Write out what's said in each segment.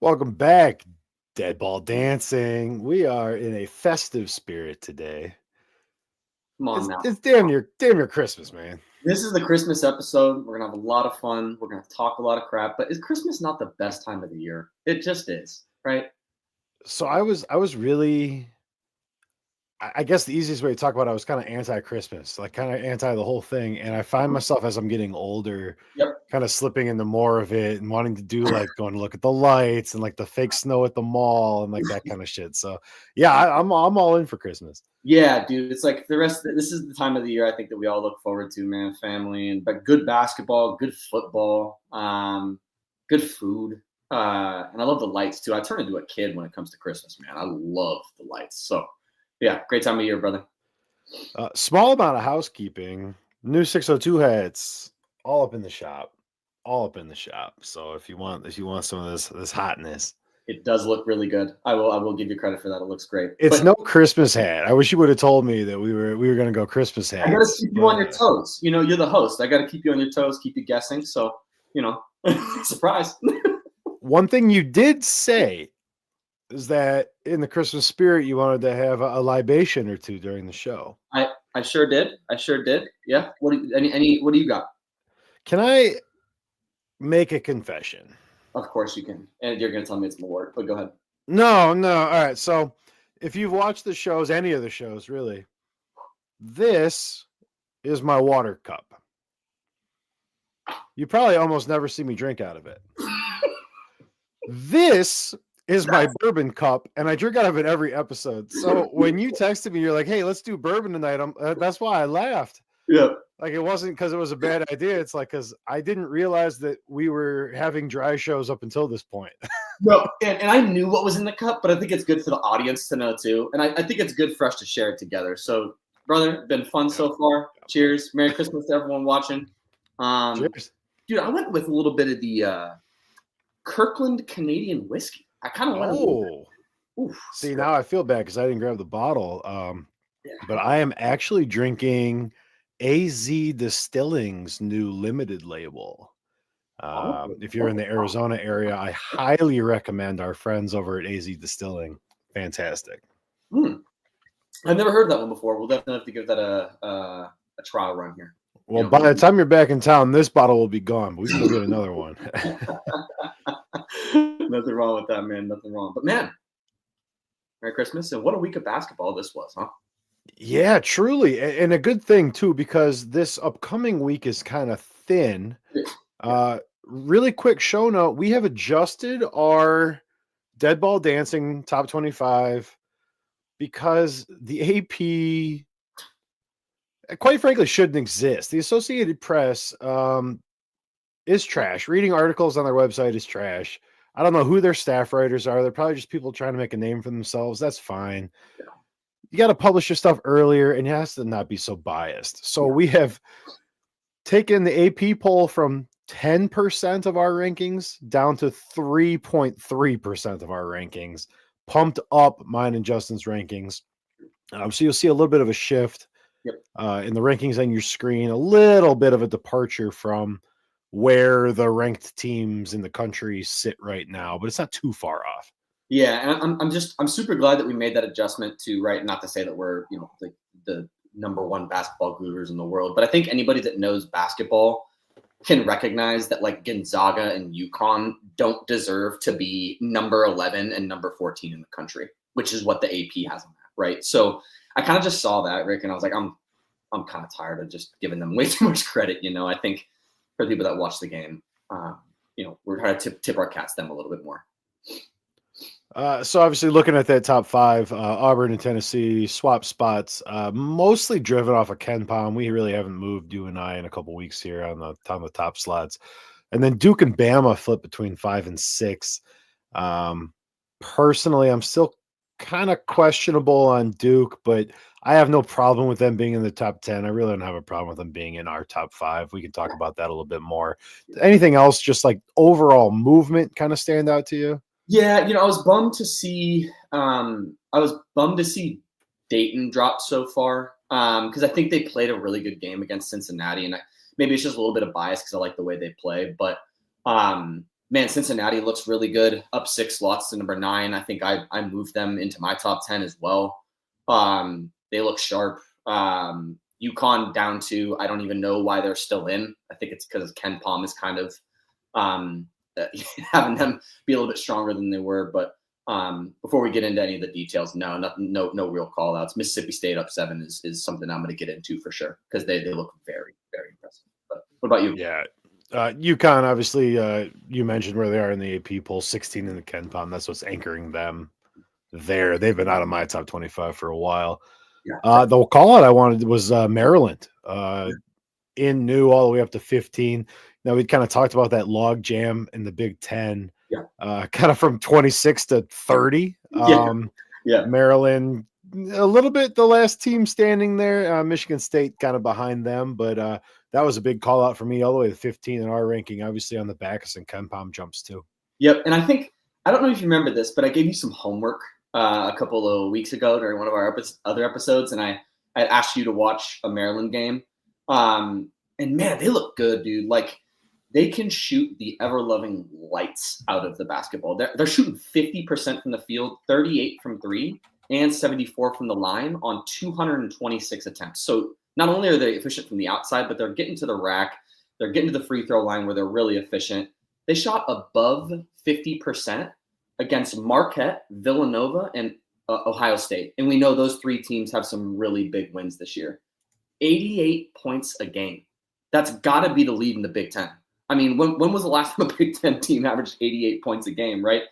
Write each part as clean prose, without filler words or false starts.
Welcome back, Dead Ball Dancing. We are in a festive spirit today. Come on It's now. it's damn near Christmas, man. This is the Christmas episode. We're gonna have a lot of fun. We're gonna talk a lot of crap. But is Christmas not the best time of the year? It just is, right? So I was really I guess the easiest way to talk about it, I was kind of anti-Christmas, like kind of anti the whole thing. And I find myself as I'm getting older, Yep. kind of slipping into more of it and wanting to do like going to look at the lights and like the fake snow at the mall and like that kind of shit. So yeah, I'm all in for Christmas. Yeah, dude. It's like the rest. This is the time of the year I think that we all look forward to, man. Family and but good basketball, good football, good food, and I love the lights too. I turn into a kid when it comes to Christmas, man. I love the lights. So, yeah, great time of year, brother. Small amount of housekeeping. New 602 hats, all up in the shop, all up in the shop. So if you want some of this hotness, It does look really good. I will give you credit for that. It looks great. it's But no Christmas hat. I wish you would have told me that we were gonna go Christmas I gotta hats. keep you on But your toes. You know, you're the host. I gotta keep you on your toes, keep you guessing. So, surprise. one thing you did say is that in the Christmas spirit, you wanted to have a libation or two during the show. I sure did. I sure did. Yeah. What do you, any what do you got? Can I make a confession? Of course you can. And you're gonna tell me it's more work, but go ahead. No, no. All right. So if you've watched the shows, any of the shows, really, this is my water cup. You probably almost never see me drink out of it. This is my bourbon cup, and I drink out of it every episode. So when you texted me, you're like, "Hey, let's do bourbon tonight." That's why I laughed. Yeah. Like it wasn't because it was a bad idea. It's like because I didn't realize that we were having dry shows up until this point. No, and I knew what was in the cup, but I think it's good for the audience to know too. And I think it's good for us to share it together. So, brother, been fun so far. Cheers. Merry Christmas to everyone watching. Cheers. Dude, I went with a little bit of the Kirkland Canadian whiskey. I kind of went a little bit. Oof. See, now I feel bad because I didn't grab the bottle. Yeah. But I am actually drinking AZ Distilling's new limited label. If you're in the Arizona area, I highly recommend our friends over at AZ Distilling. Fantastic. I've never heard that one before. We'll definitely have to give that a trial run here. Well, by the time you're back in town, this bottle will be gone. But we can go get another one. Nothing wrong with that, man. Nothing wrong. But man, Merry Christmas, and what a week of basketball this was, huh? Yeah, truly. And a good thing, too, because this upcoming week is kind of thin. Really quick show note. We have adjusted our Dead Ball Dancing top 25 because the AP, quite frankly, shouldn't exist. The Associated Press is trash. Reading articles on their website is trash. I don't know who their staff writers are. They're probably just people trying to make a name for themselves. That's fine. You got to publish your stuff earlier, and it has to not be so biased. So we have taken the AP poll from 10% of our rankings down to 3.3% of our rankings, pumped up mine and Justin's rankings. So you'll see a little bit of a shift in the rankings on your screen, a little bit of a departure from where the ranked teams in the country sit right now, but it's not too far off. Yeah, and I'm super glad that we made that adjustment to, right, not to say that we're, like the number one basketball gurus in the world, but I think anybody that knows basketball can recognize that like Gonzaga and UConn don't deserve to be number 11 and number 14 in the country, which is what the AP has on that, right? So I kind of just saw that, Rick, and I was like, I'm kind of tired of just giving them way too much credit. I think for the people that watch the game, we're trying to tip our cats them a little bit more. So obviously looking at that top five, Auburn and Tennessee swap spots, mostly driven off of Ken Palm. We really haven't moved, you and I, in a couple weeks here on the top slots. And then Duke and Bama flip between 5 and 6. Personally, I'm still kind of questionable on Duke, but I have no problem with them being in the top 10. I really don't have a problem with them being in our top 5. We can talk about that a little bit more. Anything else, just like overall movement, kind of stand out to you? Yeah, I was bummed to see. Dayton drop so far because I think they played a really good game against Cincinnati, and maybe it's just a little bit of bias because I like the way they play. But man, man, Cincinnati looks really good, up 6 slots to number 9. I think I moved them into my top 10 as well. They look sharp. UConn down 2. I don't even know why they're still in. I think it's because Ken Palm is kind of having them be a little bit stronger than they were. But before we get into any of the details, no real call outs. Mississippi State up 7 is something I'm going to get into for sure because they look very, very impressive. But what about you? Yeah. UConn, obviously, you mentioned where they are in the AP poll, 16 in the Ken Palm. That's what's anchoring them there. They've been out of my top 25 for a while. Yeah. The call out I wanted was Maryland. In new all the way up to 15. Now we kind of talked about that log jam in the Big Ten, kind of from 26 to 30. Maryland, a little bit the last team standing there. Michigan State kind of behind them, but that was a big call out for me all the way to 15 in our ranking, obviously on the back of some Ken Palm jumps too. Yep, and I don't know if you remember this, but I gave you some homework a couple of weeks ago during one of our other episodes, and I asked you to watch a Maryland game. And man, they look good, dude. Like they can shoot the ever-loving lights out of the basketball. They're shooting 50% from the field, 38 from 3, and 74 from the line on 226 attempts. So not only are they efficient from the outside, but they're getting to the rack. They're getting to the free throw line where they're really efficient. They shot above 50% against Marquette, Villanova, and Ohio State. And we know those 3 teams have some really big wins this year. 88 points a game. That's got to be the lead in the Big Ten. I mean, when was the last time a Big Ten team averaged 88 points a game, right?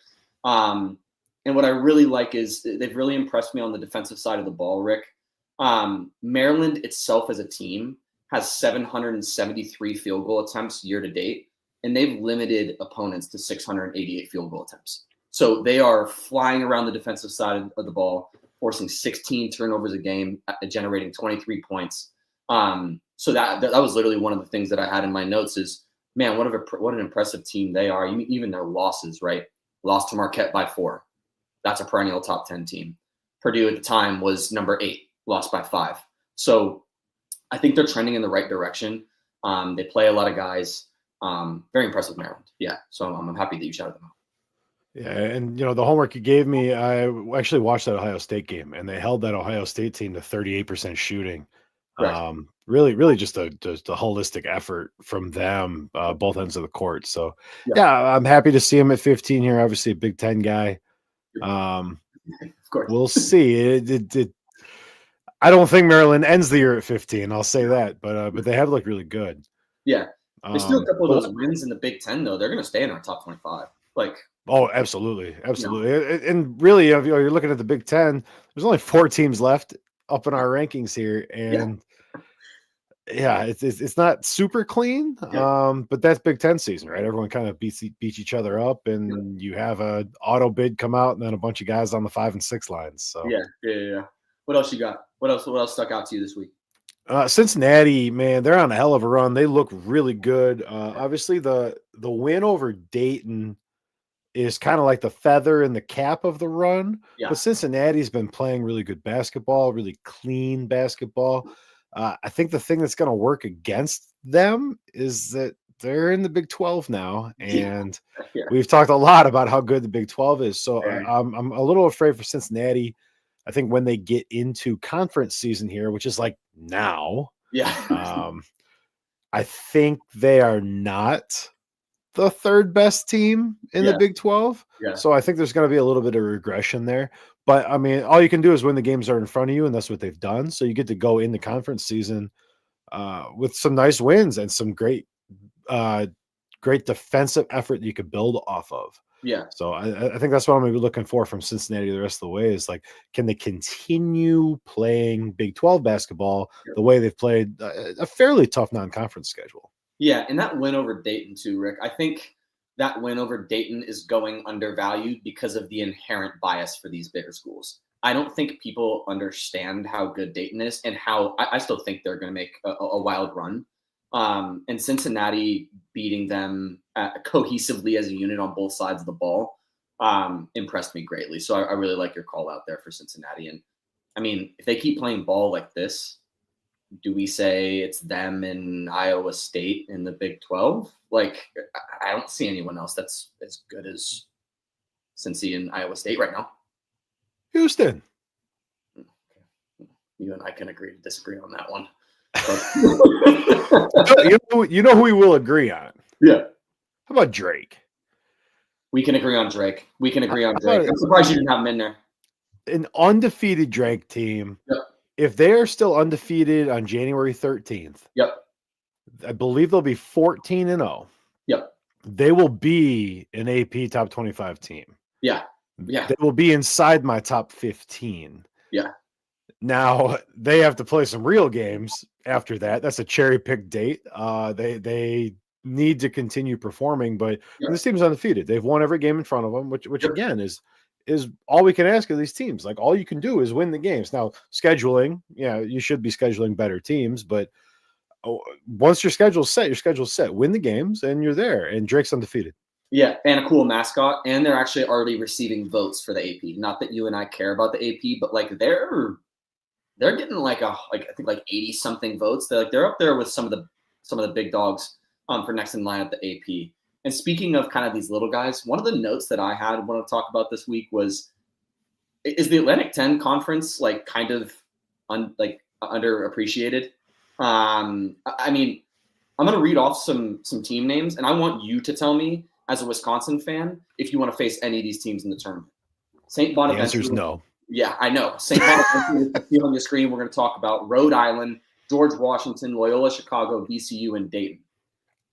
And what I really like is they've really impressed me on the defensive side of the ball, Rick. Maryland itself as a team has 773 field goal attempts year to date, and they've limited opponents to 688 field goal attempts. So they are flying around the defensive side of the ball, forcing 16 turnovers a game, generating 23 points. So that was literally one of the things that I had in my notes is, man, what an impressive team they are. Even their losses, right? Lost to Marquette by 4. That's a perennial top 10 team. Purdue at the time was number 8, lost by 5. So I think they're trending in the right direction. They play a lot of guys. Very impressive, Maryland. Yeah. So I'm happy that you shouted them out. Yeah, and the homework you gave me, I actually watched that Ohio State game, and they held that Ohio State team to 38% shooting. Really just a holistic effort from them, both ends of the court. So yeah, I'm happy to see him at 15 here. Obviously a Big Ten guy. Of course. We'll see. I don't think Maryland ends the year at 15. I'll say that, but they have looked really good. Yeah, there's still a couple of those wins in the Big Ten though. They're going to stay in our top 25. Oh, absolutely. And really, if you're looking at the Big Ten, there's only 4 teams left up in our rankings here, and it's not super clean. But that's Big Ten season, right? Everyone kind of beats each other up, and you have a auto bid come out, and then a bunch of guys on the 5 and 6 lines. So yeah. What else you got? What else stuck out to you this week? Cincinnati, man, they're on a hell of a run. They look really good. Obviously, the win over Dayton is kind of like the feather in the cap of the run. But Cincinnati's been playing really good basketball, really clean basketball. I think the thing that's going to work against them is that they're in the Big 12 now, and we've talked a lot about how good the Big 12 is. So I'm a little afraid for Cincinnati. I think when they get into conference season here, which is like now, I think they are not the 3rd best team in the Big 12. So I think there's going to be a little bit of regression there. But I mean, all you can do is win the games that are in front of you, and that's what they've done. So you get to go in the conference season with some nice wins and some great defensive effort that you could build off of. Yeah. So I think that's what I'm going to be looking for from Cincinnati the rest of the way is like, can they continue playing Big 12 basketball the way they've played a fairly tough non-conference schedule? Yeah, and that win over Dayton too, Rick. I think that win over Dayton is going undervalued because of the inherent bias for these bigger schools. I don't think people understand how good Dayton is and how I still think they're going to make a wild run. And Cincinnati beating them cohesively as a unit on both sides of the ball impressed me greatly. So I really like your call out there for Cincinnati. And I mean, if they keep playing ball like this, do we say it's them and Iowa State in the Big 12? Like, I don't see anyone else that's as good as Cincy and Iowa State right now. Houston. You and I can agree to disagree on that one. you know who we will agree on? Yeah. How about Drake? We can agree on Drake. I'm surprised you didn't have him in there. An undefeated Drake team. Yep. If they are still undefeated on January 13th, yep, I believe they'll be 14-0. Yep. They will be an AP top 25 team. Yeah. Yeah. They will be inside my top 15. Yeah. Now they have to play some real games after that. That's a cherry picked date. They need to continue performing, but this team is undefeated. They've won every game in front of them, which again is all we can ask of these teams. Like, all you can do is win the games. Now, scheduling, you should be scheduling better teams, but once your schedule's set. Win the games and you're there. And Drake's undefeated. Yeah, and a cool mascot, and they're actually already receiving votes for the AP. Not that you and I care about the AP, but like they're getting like I think 80 something votes. They're up there with some of the big dogs for next in line at the AP. And speaking of kind of these little guys, one of the notes that I had want to talk about this week was, is the Atlantic 10 conference like kind of underappreciated? I mean, I'm going to read off some team names, and I want you to tell me, as a Wisconsin fan, if you want to face any of these teams in the tournament. St. Bonaventure. The answer is no. Yeah, I know. St. Bonaventure is on the screen. We're going to talk about Rhode Island, George Washington, Loyola Chicago, VCU, and Dayton.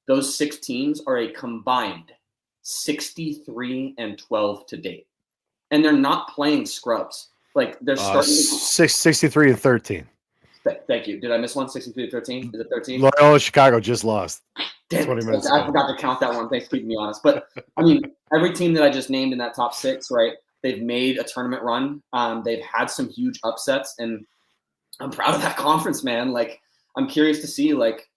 Those 6 teams are a combined 63-12 to date. And they're not playing scrubs. Like, they're starting 63-13. Thank you. Did I miss one? 63-13? Is it 13? Loyola Chicago just lost. Damn, 20 minutes ago. I forgot to count that one. Thanks for keeping me honest. But, I mean, every team that I just named in that top 6, right, they've made a tournament run. They've had some huge upsets, and I'm proud of that conference, man. Like, I'm curious to see, like,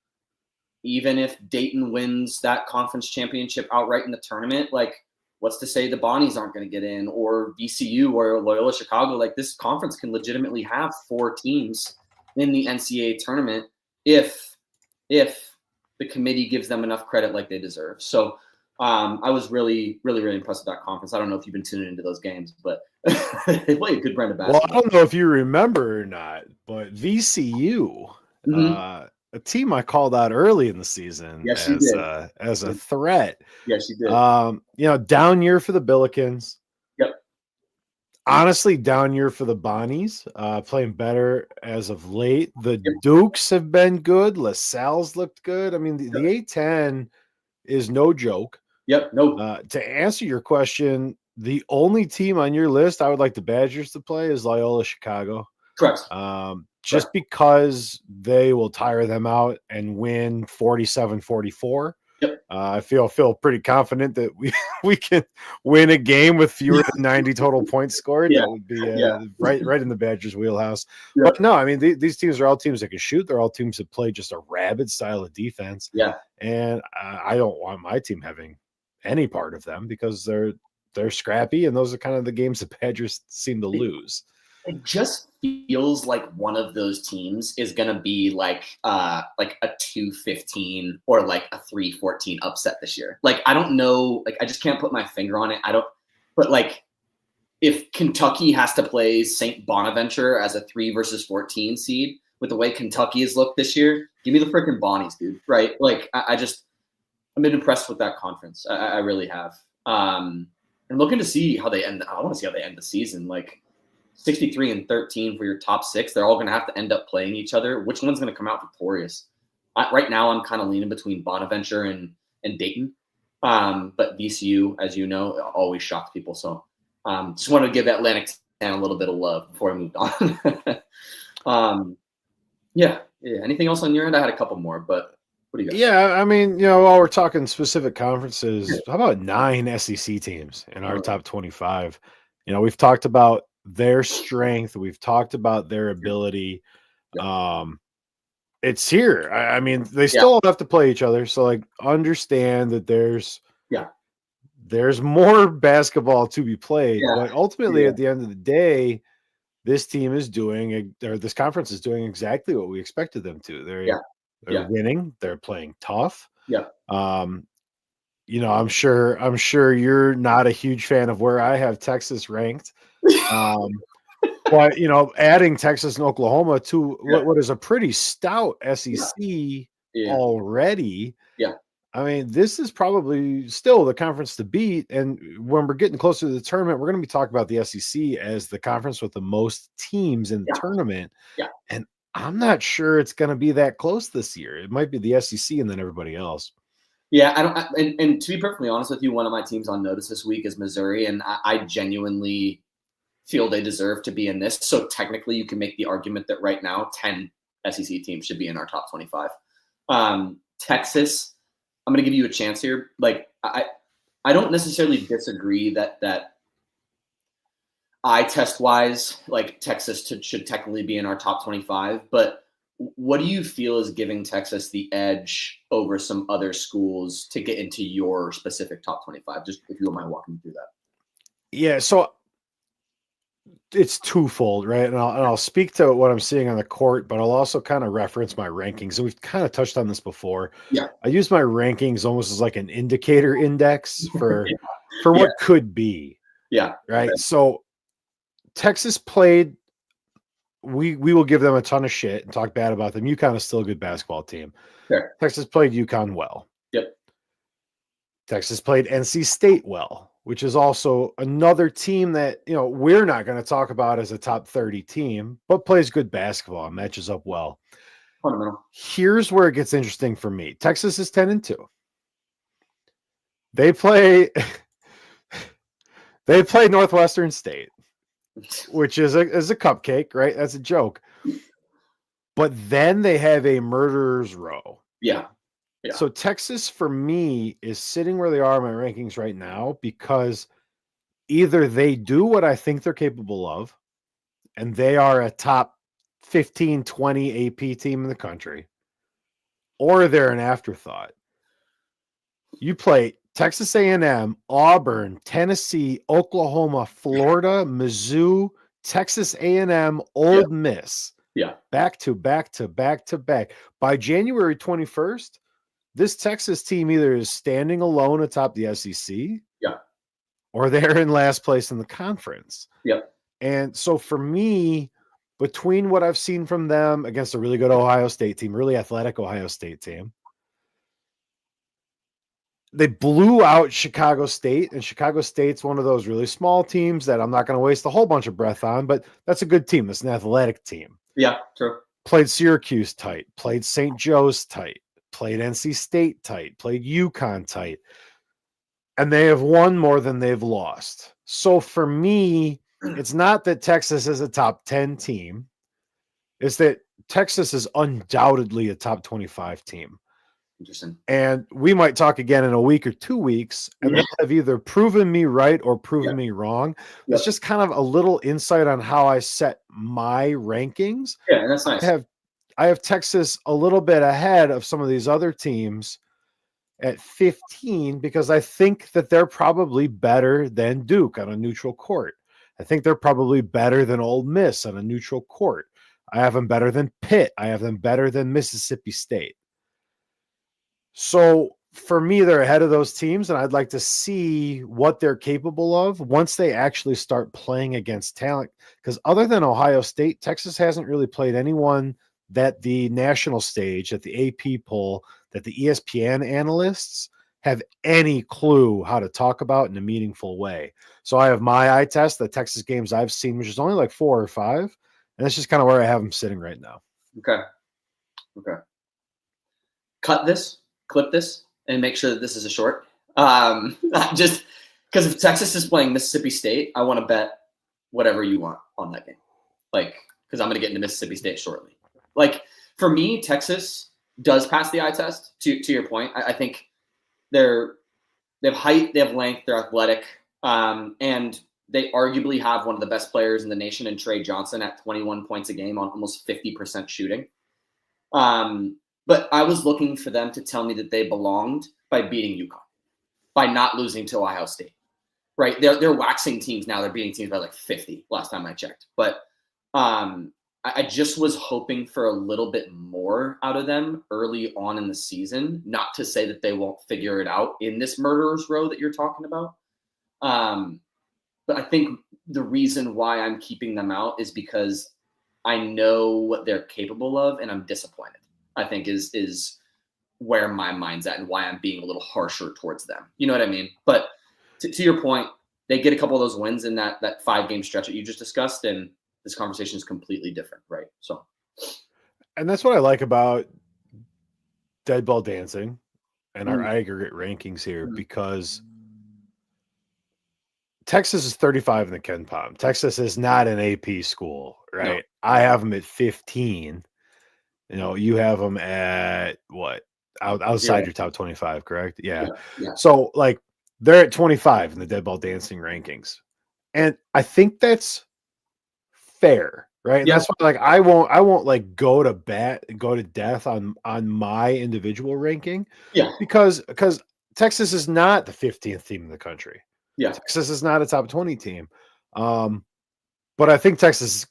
even if Dayton wins that conference championship outright in the tournament, like, what's to say the Bonnies aren't going to get in, or VCU or Loyola Chicago? Like, this conference can legitimately have 4 teams in the NCAA tournament if the committee gives them enough credit like they deserve. So I was really, really, really impressed with that conference. I don't know if you've been tuning into those games, but they play a good brand of basketball. Well, I don't know if you remember or not, but VCU, a team I called out early in the season as a threat. Yes, you did. Down year for the Billikens. Yep. Honestly, down year for the Bonnies, playing better as of late. The Dukes have been good. LaSalle's looked good. I mean, the A10 is no joke. Yep. No. To answer your question, the only team on your list I would like the Badgers to play is Loyola Chicago. Correct. Just because they will tire them out and win 47-44. Yep. I feel pretty confident that we can win a game with fewer than 90 total points scored. That would be right in the Badgers' wheelhouse. Yep. But no, I mean, these teams are all teams that can shoot. They're all teams that play just a rabid style of defense. Yeah. And I don't want my team having any part of them because they're scrappy, and those are kind of the games the Badgers seem to lose. It just feels like one of those teams is going to be like a 2-15 or like a 3-14 upset this year. Like, I don't know. Like, I just can't put my finger on it. But like, if Kentucky has to play St. Bonaventure as a 3 versus 14 seed with the way Kentucky has looked this year, give me the freaking Bonnies, dude. Right? Like, I've been impressed with that conference. I really have. I'm looking to see how they end. I want to see how they end the season. Like, 63-13 for your top 6. They're all going to have to end up playing each other. Which one's going to come out victorious? Right now, I'm kind of leaning between Bonaventure and Dayton. But VCU, as you know, always shocks people. So just want to give Atlantic 10 a little bit of love before I moved on. Yeah. Anything else on your end? I had a couple more, but what do you got? Yeah, I mean, while we're talking specific conferences, how about 9 SEC teams in our top 25? We've talked about their strength. We've talked about their ability. It's here. I mean, they still have to play each other. So, like, understand that there's more basketball to be played. But ultimately, at the end of the day, this team is doing, or this conference is doing exactly what we expected them to. They're winning. They're playing tough. Yeah. I'm sure you're not a huge fan of where I have Texas ranked. But adding Texas and Oklahoma to what is a pretty stout SEC already. Yeah. I mean, this is probably still the conference to beat. And when we're getting closer to the tournament, we're going to be talking about the SEC as the conference with the most teams in the tournament. Yeah. And I'm not sure it's going to be that close this year. It might be the SEC and then everybody else. Yeah, and to be perfectly honest with you, one of my teams on notice this week is Missouri, and I genuinely feel they deserve to be in this. So technically, you can make the argument that right now 10 SEC teams should be in our top 25. Texas, I'm going to give you a chance here. Like I don't necessarily disagree that eye test wise, like Texas should technically be in our top 25. But what do you feel is giving Texas the edge over some other schools to get into your specific top 25? Just if you don't mind walking me through that. Yeah, so it's twofold, right? And I'll speak to what I'm seeing on the court, but I'll also kind of reference my rankings. And we've kind of touched on this before. Yeah. I use my rankings almost as like an indicator index for what could be. Yeah. Right. Okay. So Texas played, we will give them a ton of shit and talk bad about them. UConn is still a good basketball team. Sure. Texas played UConn well. Yep. Texas played NC State well, which is also another team that, we're not going to talk about as a top 30 team, but plays good basketball and matches up well. Fundamental. Here's where it gets interesting for me. Texas is 10-2. They play Northwestern State, which is a cupcake, right? That's a joke. But then they have a murderer's row. Yeah. Yeah. So Texas, for me, is sitting where they are in my rankings right now because either they do what I think they're capable of, and they are a top 15, 20 AP team in the country, or they're an afterthought. You play Texas A&M, Auburn, Tennessee, Oklahoma, Florida, Mizzou, Texas A&M, Ole Miss. Yeah. Back to back to back to back. By January 21st, this Texas team either is standing alone atop the SEC, or they're in last place in the conference. Yep. And so for me, between what I've seen from them against a really good Ohio State team, really athletic Ohio State team, they blew out Chicago State, and Chicago State's one of those really small teams that I'm not going to waste a whole bunch of breath on, but that's a good team. It's an athletic team. Yeah, true. Played Syracuse tight, played St. Joe's tight, played NC State tight, played UConn tight, and they have won more than they've lost. So for me, it's not that Texas is a top 10 team. It's that Texas is undoubtedly a top 25 team. Interesting. And we might talk again in a week or 2 weeks, and they have either proven me right or proven me wrong. It's just kind of a little insight on how I set my rankings. Yeah, and that's nice. I have Texas a little bit ahead of some of these other teams at 15 because I think that they're probably better than Duke on a neutral court. I think they're probably better than Ole Miss on a neutral court. I have them better than Pitt. I have them better than Mississippi State. So for me, they're ahead of those teams, and I'd like to see what they're capable of once they actually start playing against talent. Because other than Ohio State, Texas hasn't really played anyone that the national stage, at the AP poll, that the ESPN analysts have any clue how to talk about in a meaningful way. So I have my eye test, the Texas games I've seen, which is only like 4 or 5, and that's just kind of where I have them sitting right now. Okay. Cut this. Clip this and make sure that this is a short. Just because if Texas is playing Mississippi State, I want to bet whatever you want on that game. Like, because I'm going to get into Mississippi State shortly. Like, for me, Texas does pass the eye test. To your point, I think they have height, they have length, they're athletic, and they arguably have one of the best players in the nation in Trey Johnson at 21 points a game on almost 50% shooting. But I was looking for them to tell me that they belonged by beating UConn, by not losing to Ohio State, right? They're waxing teams now. They're beating teams by like 50 last time I checked. But I just was hoping for a little bit more out of them early on in the season. Not to say that they won't figure it out in this murderer's row that you're talking about. But I think the reason why I'm keeping them out is because I know what they're capable of, and I'm disappointed. I think is where my mind's at, and why I'm being a little harsher towards them. You know what I mean? But to your point, they get a couple of those wins in that 5-game stretch that you just discussed, and this conversation is completely different, right? So, and that's what I like about dead ball dancing and our aggregate rankings here, because Texas is 35 in the Ken Pom. Texas is not an AP school, right? No. I have them at 15. You know, you have them at what? Outside your top 25, correct? Yeah. So, like, they're at 25 in the dead ball dancing rankings. And I think that's fair, right? And that's why, like, I won't like go to death on my individual ranking. Yeah. Because Texas is not the 15th team in the country. Yeah. Texas is not a top 20 team. But I think Texas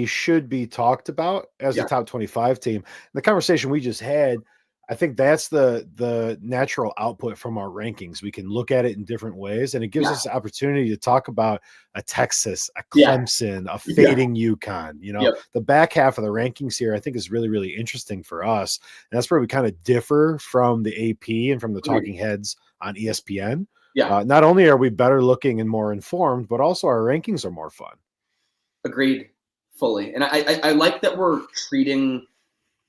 should be talked about as a top 25 team. The conversation we just had, I think that's the natural output from our rankings. We can look at it in different ways, and it gives us the opportunity to talk about a Texas, a Clemson, a fading UConn. You know, the back half of the rankings here, I think, is really, really interesting for us. And that's where we kind of differ from the AP and from the talking heads on ESPN. Not only are we better looking and more informed, but also our rankings are more fun. Agreed, fully. And I like that we're treating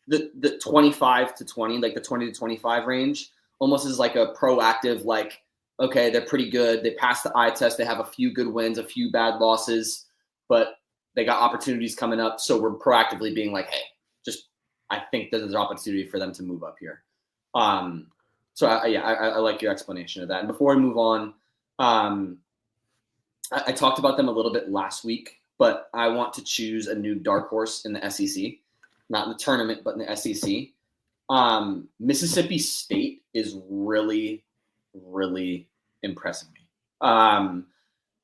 the 25 to 20, like the 20 to 25 range, almost as like a proactive, like, okay, they're pretty good. They passed the eye test. They have a few good wins, a few bad losses, but they got opportunities coming up. So we're proactively being like, hey, I think that there's an opportunity for them to move up here. So I like your explanation of that. And before we move on, I talked about them a little bit last week, but I want to choose a new dark horse in the SEC, not in the tournament, but in the SEC. Mississippi State is really, really impressing me.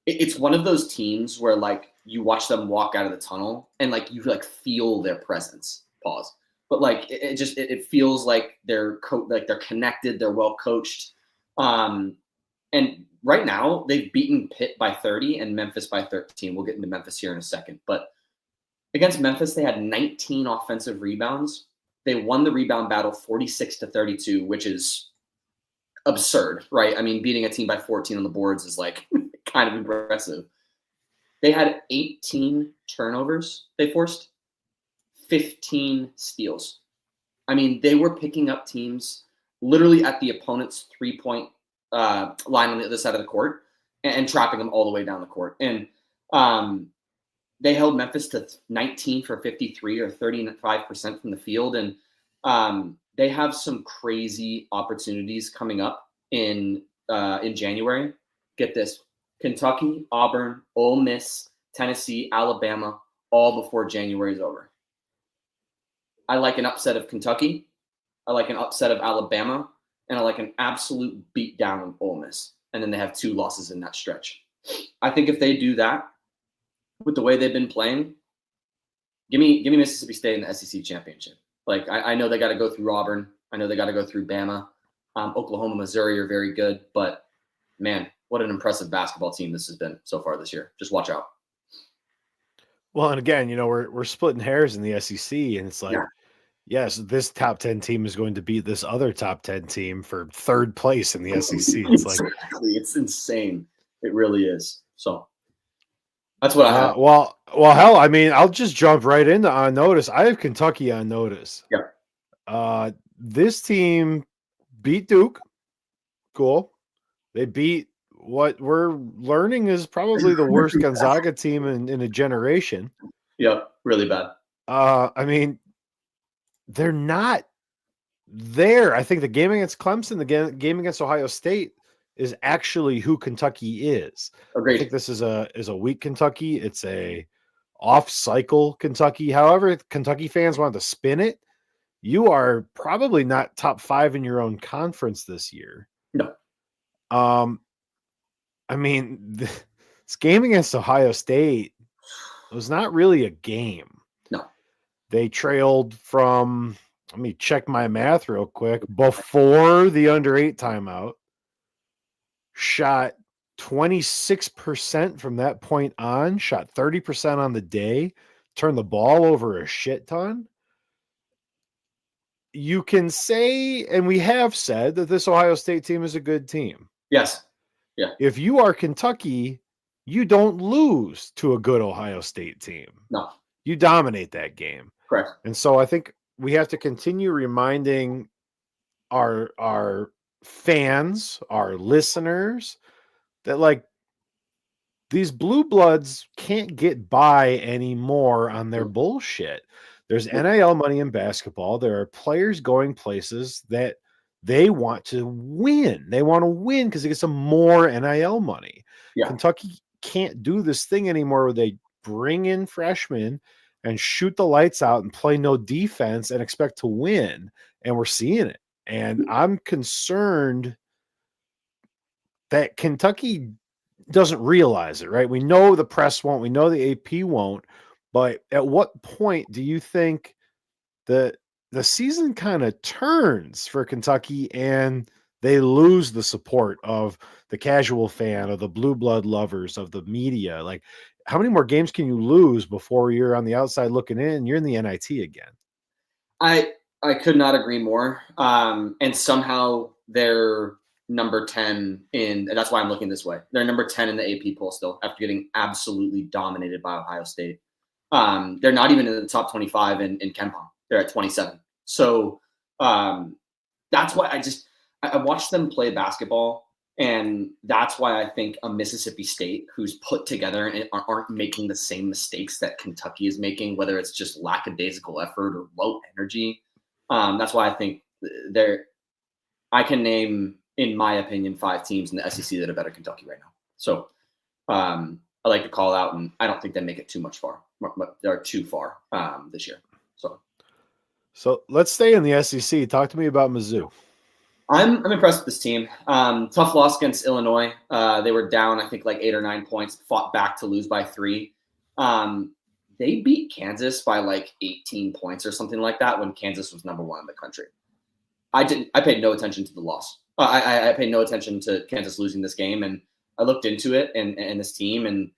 It's one of those teams where, like, you watch them walk out of the tunnel and, like, you like feel their presence. Pause. But like it feels like they're connected, they're well coached, and right now they've beaten Pitt by 30 and Memphis by 13. We'll get into Memphis here in a second, but against Memphis they had 19 offensive rebounds. They won the rebound battle 46-32, which is absurd, right? I mean, beating a team by 14 on the boards is like kind of impressive. They had 18 turnovers they forced. 15 steals. I mean, they were picking up teams literally at the opponent's 3-point line on the other side of the court and trapping them all the way down the court. And they held Memphis to 19 for 53 or 35% from the field. And they have some crazy opportunities coming up in January. Get this: Kentucky, Auburn, Ole Miss, Tennessee, Alabama, all before January is over. I like an upset of Kentucky. I like an upset of Alabama. And I like an absolute beatdown of Ole Miss. And then they have 2 losses in that stretch. I think if they do that, with the way they've been playing, give me Mississippi State in the SEC championship. Like, I know they got to go through Auburn. I know they got to go through Bama. Oklahoma, Missouri are very good. But, man, what an impressive basketball team this has been so far this year. Just watch out. Well, and again, you know, we're splitting hairs in the SEC, and it's like, yes, this top 10 team is going to beat this other top 10 team for 3rd place in the SEC. It's exactly. It's insane. It really is. So that's what I have. Well, hell, I mean, I'll just jump right into on notice. I have Kentucky on notice. Yeah. This team beat Duke. Cool. They beat what we're learning is probably the worst Gonzaga team in a generation. Yeah, really bad. I mean, they're not there. I think the game against Clemson, the game against Ohio State is actually who Kentucky is. Agreed. I think this is a weak Kentucky. It's a off-cycle Kentucky. However, Kentucky fans want to spin it. You are probably not top 5 in your own conference this year. No. I mean, this game against Ohio State, It was not really a game. No. They trailed from, let me check my math real quick, before the under 8 timeout, shot 26% from that point on, shot 30% on the day, turned the ball over a shit ton. You can say, and we have said, that this Ohio State team is a good team. Yes. Yeah. If you are Kentucky, you don't lose to a good Ohio State team. No. You dominate that game. Correct. And so I think we have to continue reminding our fans, our listeners, that like these blue bloods can't get by anymore on their bullshit. There's NIL money in basketball. There are players going places that they want to win. They want to win because they get some more NIL money. Yeah. Kentucky can't do this thing anymore where they bring in freshmen and shoot the lights out and play no defense and expect to win. And we're seeing it. And I'm concerned that Kentucky doesn't realize it, right? We know the press won't, we know the AP won't, but at what point do you think that the season kind of turns for Kentucky and they lose the support of the casual fan, of the blue blood lovers, of the media? Like, how many more games can you lose before you're on the outside looking in? You're in the NIT again. I could not agree more. And somehow they're number 10 and that's why I'm looking this way. They're number 10 in the AP poll still after getting absolutely dominated by Ohio State. They're not even in the top 25 in KenPom. They're at 27. So that's why I watched them play basketball, and that's why I think a Mississippi State who's put together and aren't making the same mistakes that Kentucky is making, whether it's just lackadaisical effort or low energy. That's why I think I can name, in my opinion, 5 teams in the SEC that are better Kentucky right now. So I like to call out, and I don't think they make it too far this year. So let's stay in the SEC. Talk to me about Mizzou. I'm impressed with this team. Tough loss against Illinois. They were down, I think, like 8 or 9 points, fought back to lose by 3. They beat Kansas by like 18 points or something like that when Kansas was number 1 in the country. I paid no attention to the loss. I paid no attention to Kansas losing this game, and I looked into it and this team, and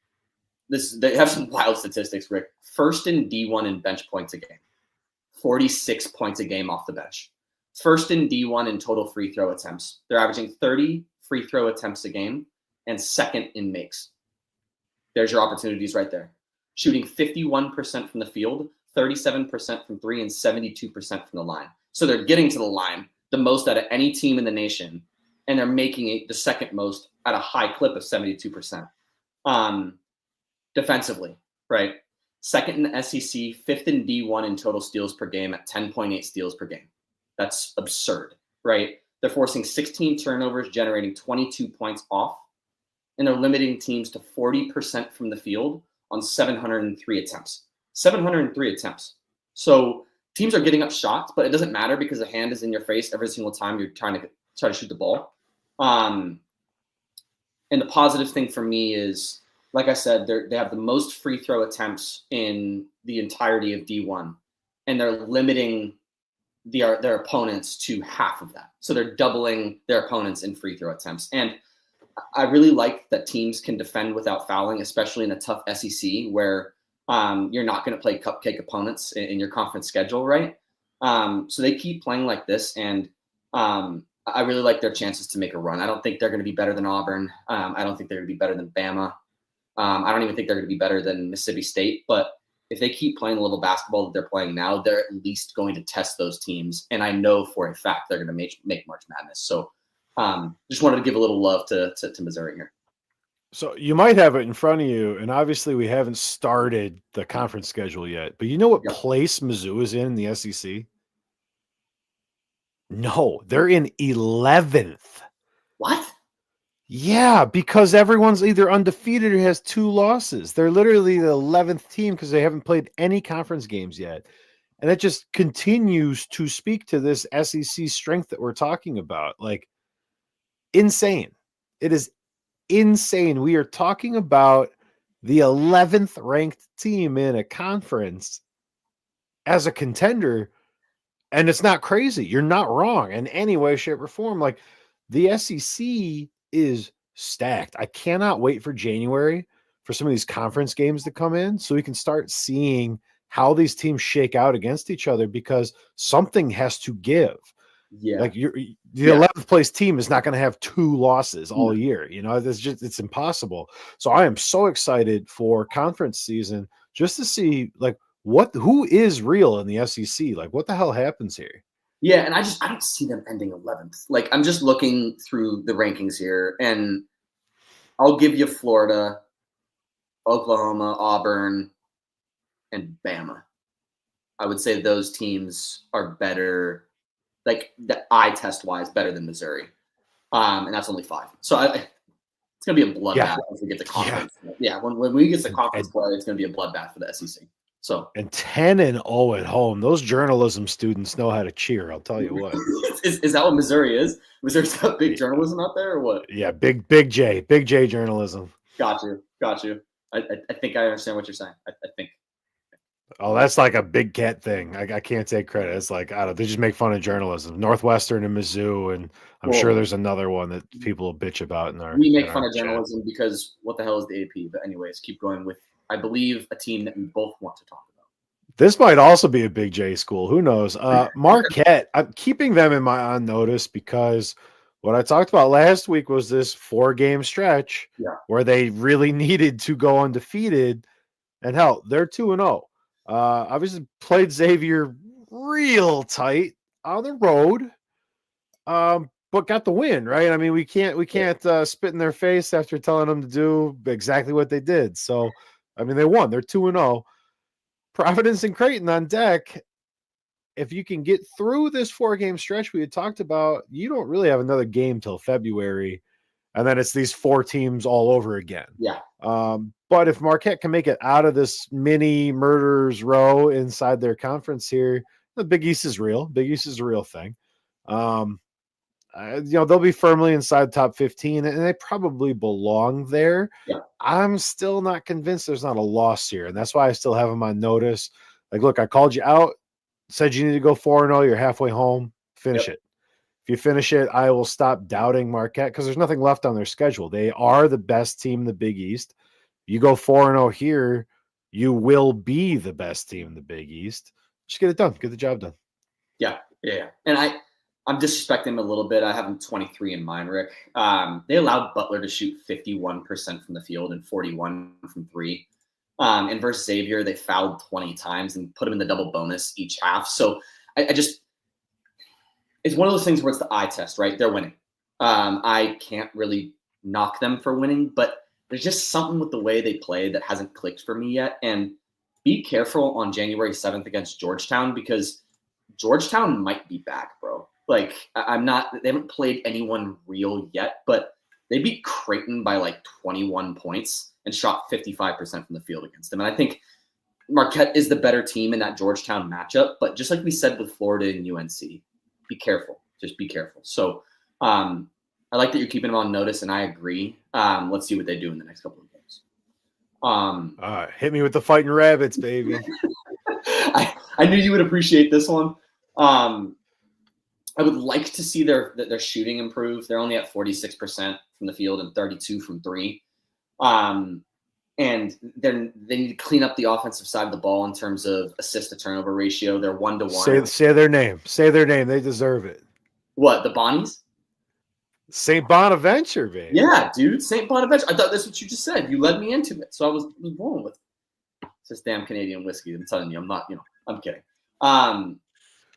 they have some wild statistics, Rick. First in D1 in bench points a game, 46 points a game off the bench. First in D1 in total free throw attempts. They're averaging 30 free throw attempts a game, and second in makes. There's your opportunities right there. Shooting 51% from the field, 37% from 3, and 72% from the line. So they're getting to the line the most out of any team in the nation, and they're making it the second most at a high clip of 72%. Defensively, right? Second in the SEC, 5th in D1 in total steals per game at 10.8 steals per game. That's absurd, right? They're forcing 16 turnovers, generating 22 points off, and they're limiting teams to 40% from the field on 703 attempts. 703 attempts. So teams are getting up shots, but it doesn't matter because the hand is in your face every single time you're try to shoot the ball. And the positive thing for me is, like I said, they have the most free throw attempts in the entirety of D1, and they're limiting their opponents to half of that. So they're doubling their opponents in free throw attempts. And I really like that teams can defend without fouling, especially in a tough SEC where you're not going to play cupcake opponents in your conference schedule, right? So they keep playing like this, and I really like their chances to make a run. I don't think they're going to be better than Auburn. I don't think they're going to be better than Bama. I don't even think they're going to be better than Mississippi State. But if they keep playing the little basketball that they're playing now, they're at least going to test those teams. And I know for a fact they're going to make March Madness. So just wanted to give a little love to Missouri here. So you might have it in front of you, and obviously we haven't started the conference schedule yet. But you know what place Mizzou is in the SEC? No, they're in 11th. What? Yeah, because everyone's either undefeated or has 2 losses. They're literally the 11th team because they haven't played any conference games yet. And that just continues to speak to this SEC strength that we're talking about. Like, insane. It is insane. We are talking about the 11th ranked team in a conference as a contender. And it's not crazy. You're not wrong in any way, shape, or form. Like the SEC is stacked. I cannot wait for January for some of these conference games to come in so we can start seeing how these teams shake out against each other because something has to give. Yeah. Like the 11th place team is not going to have 2 losses all year. It's impossible. So I am so excited for conference season just to see like who is real in the SEC. Like what the hell happens here? Yeah, and I don't see them ending 11th. Like I'm just looking through the rankings here, and I'll give you Florida, Oklahoma, Auburn, and Bama. I would say those teams are better, like the eye test wise, better than Missouri. And that's only 5. So it's going to be a bloodbath as we get to conference. Yeah, when we get to conference play, it's going to be a bloodbath for the SEC. So and 10-0 at home. Those journalism students know how to cheer. I'll tell you what. Is that what Missouri is? Missouri's got big journalism out there, or what? Yeah, big J journalism. Got you. I think I understand what you're saying. I think. Oh, that's like a big cat thing. I can't take credit. It's like, I don't know, they just make fun of journalism. Northwestern and Mizzou, and I'm sure there's another one that people will bitch about in our We make fun of journalism because what the hell is the AP? But anyways, keep going with, I believe, a team that we both want to talk about. This might also be a big J school. Who knows? Marquette, I'm keeping them in my on notice because what I talked about last week was this 4-game stretch where they really needed to go undefeated. And hell, they're 2-0. Obviously played Xavier real tight on the road, but got the win, right? I mean, we can't spit in their face after telling them to do exactly what they did. So, I mean, they won. They're 2-0. Providence and Creighton on deck. If you can get through this 4-game stretch we had talked about, you don't really have another game till February. And then it's these 4 teams all over again. Yeah. But if Marquette can make it out of this mini murderers row inside their conference here, the Big East is real. Big East is a real thing. They'll be firmly inside top 15, and they probably belong there. Yeah. I'm still not convinced there's not a loss here, and that's why I still have them on notice. Like, look, I called you out, said you need to go 4-0. You're halfway home. Finish it. If you finish it, I will stop doubting Marquette because there's nothing left on their schedule. They are the best team in the Big East. You go 4-0 here, you will be the best team in the Big East. Just get it done. Get the job done. Yeah. And I'm disrespecting them a little bit. I have them 23 in mine, Rick. They allowed Butler to shoot 51% from the field and 41 from 3. And versus Xavier, they fouled 20 times and put them in the double bonus each half. So I just – it's one of those things where it's the eye test, right? They're winning. I can't really knock them for winning, but there's just something with the way they play that hasn't clicked for me yet. And be careful on January 7th against Georgetown because Georgetown might be back, bro. Like, they haven't played anyone real yet, but they beat Creighton by like 21 points and shot 55% from the field against them. And I think Marquette is the better team in that Georgetown matchup. But just like we said with Florida and UNC, be careful. Just be careful. So I like that you're keeping them on notice, and I agree. Let's see what they do in the next couple of games. Hit me with the fighting rabbits, baby. I knew you would appreciate this one. I would like to see their shooting improve. They're only at 46% from the field and 32 from 3. And they need to clean up the offensive side of the ball in terms of assist to turnover ratio. They're 1-to-1. Say their name. Say their name. They deserve it. What, the Bonnies? St. Bonaventure, baby. Yeah, dude. St. Bonaventure. I thought that's what you just said. You led me into it. So I was rolling with it. It's just damn Canadian whiskey. I'm telling you, I'm not, I'm kidding.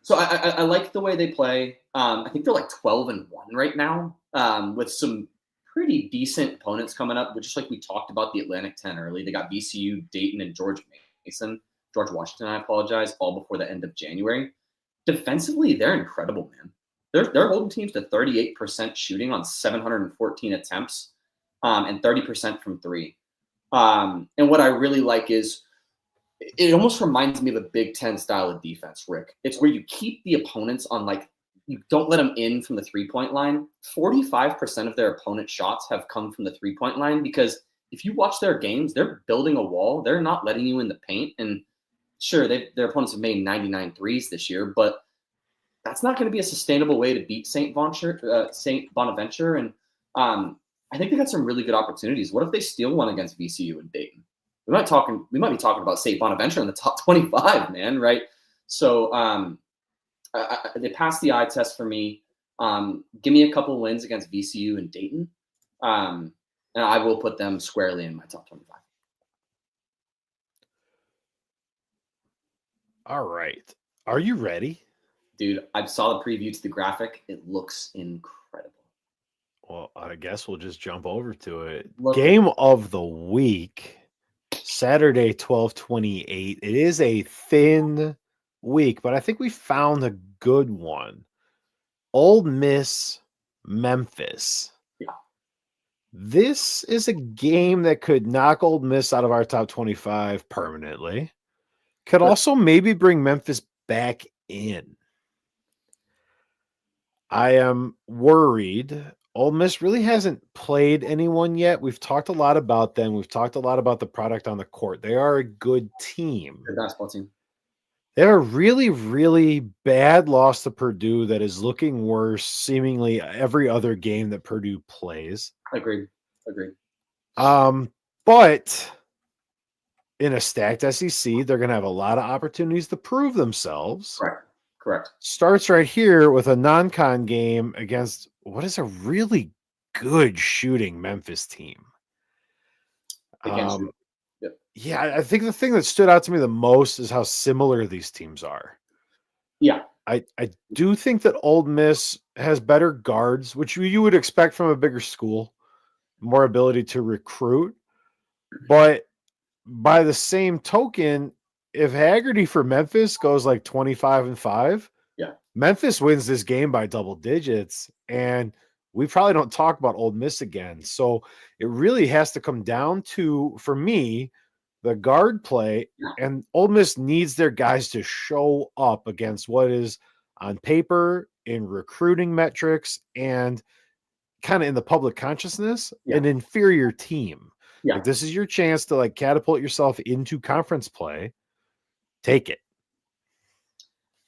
So I like the way they play. I think they're like 12-1 right now, with some pretty decent opponents coming up. But just like we talked about the Atlantic 10 early, they got VCU, Dayton, and George Washington. I apologize, all before the end of January. Defensively, they're incredible, man. They're holding teams to 38% shooting on 714 attempts, and 30% from 3. And what I really like is, it almost reminds me of a Big Ten style of defense, Rick. It's where you keep the opponents on, like, you don't let them in from the 3-point line. 45% of their opponent shots have come from the 3-point line because if you watch their games, they're building a wall. They're not letting you in the paint. And sure, their opponents have made 99 threes this year, but that's not going to be a sustainable way to beat St. Bonaventure. And I think they got some really good opportunities. What if they steal one against VCU and Dayton? We might be talking about St. Bonaventure in the top 25, man, right? So they passed the eye test for me. Give me a couple wins against VCU and Dayton, and I will put them squarely in my top 25. All right. Are you ready? Dude, I saw the preview to the graphic. It looks incredible. Well, I guess we'll just jump over to it. Game of the week, Saturday, 12/28. It is a thin week, but I think we found a good one. Ole Miss, Memphis. Yeah. This is a game that could knock Ole Miss out of our top 25 permanently. Could also maybe bring Memphis back in. I am worried. Ole Miss really hasn't played anyone yet. We've talked a lot about them. We've talked a lot about the product on the court. They are a good team. Good basketball team. They have a really, really bad loss to Purdue that is looking worse seemingly every other game that Purdue plays. Agreed. But in a stacked SEC, they're going to have a lot of opportunities to prove themselves. Correct. Starts right here with a non-con game against what is a really good shooting Memphis team. Yeah, I think the thing that stood out to me the most is how similar these teams are. Yeah. I do think that Ole Miss has better guards, which you would expect from a bigger school, more ability to recruit. But by the same token, if Haggerty for Memphis goes like 25-5, Memphis wins this game by double digits, and we probably don't talk about Ole Miss again. So it really has to come down to, for me, the guard play, and Ole Miss needs their guys to show up against what is on paper, in recruiting metrics, and kind of in the public consciousness, an inferior team. Like, this is your chance to like catapult yourself into conference play. Take it.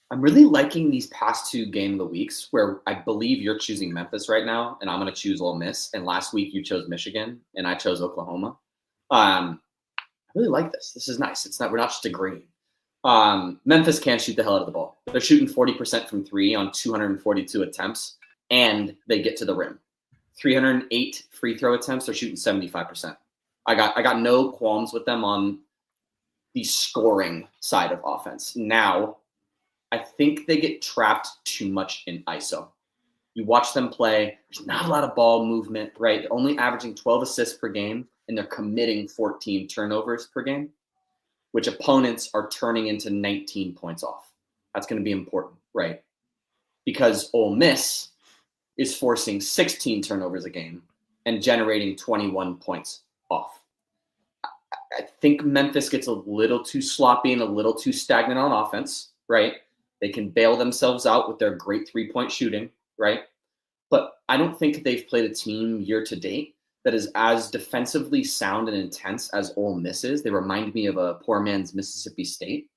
I'm really liking these past two game of the weeks where I believe you're choosing Memphis right now, and I'm going to choose Ole Miss. And last week you chose Michigan, and I chose Oklahoma. I really like this. This is nice. We're not just agreeing. Memphis can't shoot the hell out of the ball. They're shooting 40% from three on 242 attempts, and they get to the rim. 308 free throw attempts. They're shooting 75%. I got no qualms with them on the scoring side of offense. Now, I think they get trapped too much in ISO. You watch them play, there's not a lot of ball movement, right? They're only averaging 12 assists per game, and they're committing 14 turnovers per game, which opponents are turning into 19 points off. That's going to be important, right? Because Ole Miss is forcing 16 turnovers a game and generating 21 points off. I think Memphis gets a little too sloppy and a little too stagnant on offense, right? They can bail themselves out with their great three-point shooting, right? But I don't think they've played a team year to date that is as defensively sound and intense as Ole Miss is. They remind me of a poor man's Mississippi State.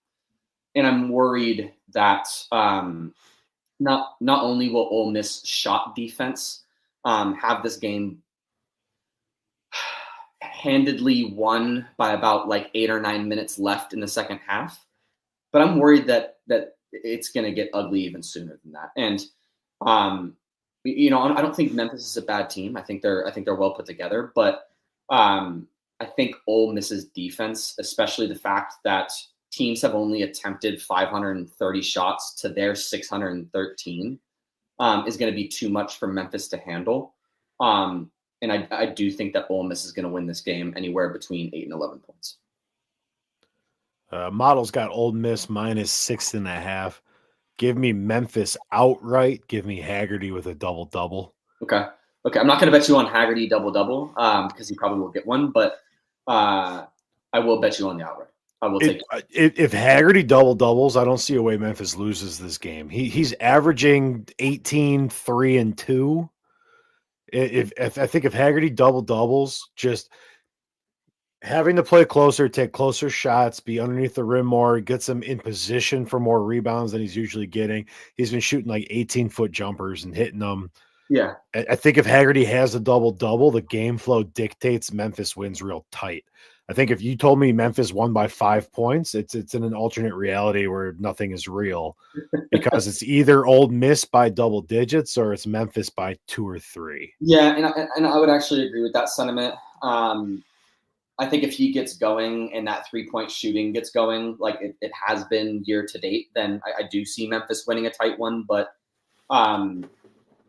And I'm worried that not only will Ole Miss shot defense have this game handedly won by about like 8 or 9 minutes left in the second half, but I'm worried that it's going to get ugly even sooner than that. And I don't think Memphis is a bad team. I think they're well put together, but I think Ole Miss's defense, especially the fact that teams have only attempted 530 shots to their 613, is going to be too much for Memphis to handle. And I do think that Ole Miss is going to win this game anywhere between 8 and 11 points. Model's got Ole Miss -6.5. Give me Memphis outright. Give me Haggerty with a double-double. Okay. I'm not going to bet you on Haggerty double-double because he probably will get one, but I will bet you on the outright. I will take it. If Haggerty double-doubles, I don't see a way Memphis loses this game. He's averaging 18, 3, and 2. I think if Haggerty double-doubles, just Having to play closer, take closer shots, be underneath the rim more, gets him in position for more rebounds than he's usually getting. He's been shooting like 18-foot jumpers and hitting them. Yeah. I think if Haggerty has a double-double, the game flow dictates Memphis wins real tight. I think if you told me Memphis won by 5 points, it's in an alternate reality where nothing is real because it's either Ole Miss by double digits or it's Memphis by 2 or 3. Yeah, and I would actually agree with that sentiment. I think if he gets going and that 3-point shooting gets going, like it has been year to date, then I do see Memphis winning a tight one. But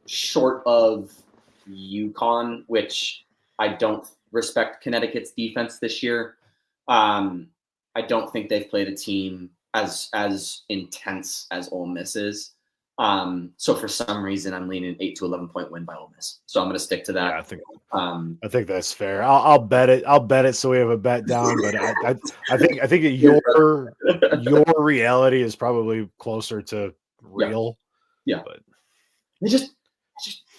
short of UConn, which I don't respect Connecticut's defense this year, I don't think they've played a team as intense as Ole Miss is. So for some reason, I'm leaning 8 to 11 point win by Ole Miss. So I'm going to stick to that. Yeah, I think that's fair. I'll bet it. I'll bet it. So we have a bet down, but I think your reality is probably closer to real. Yeah. But It's just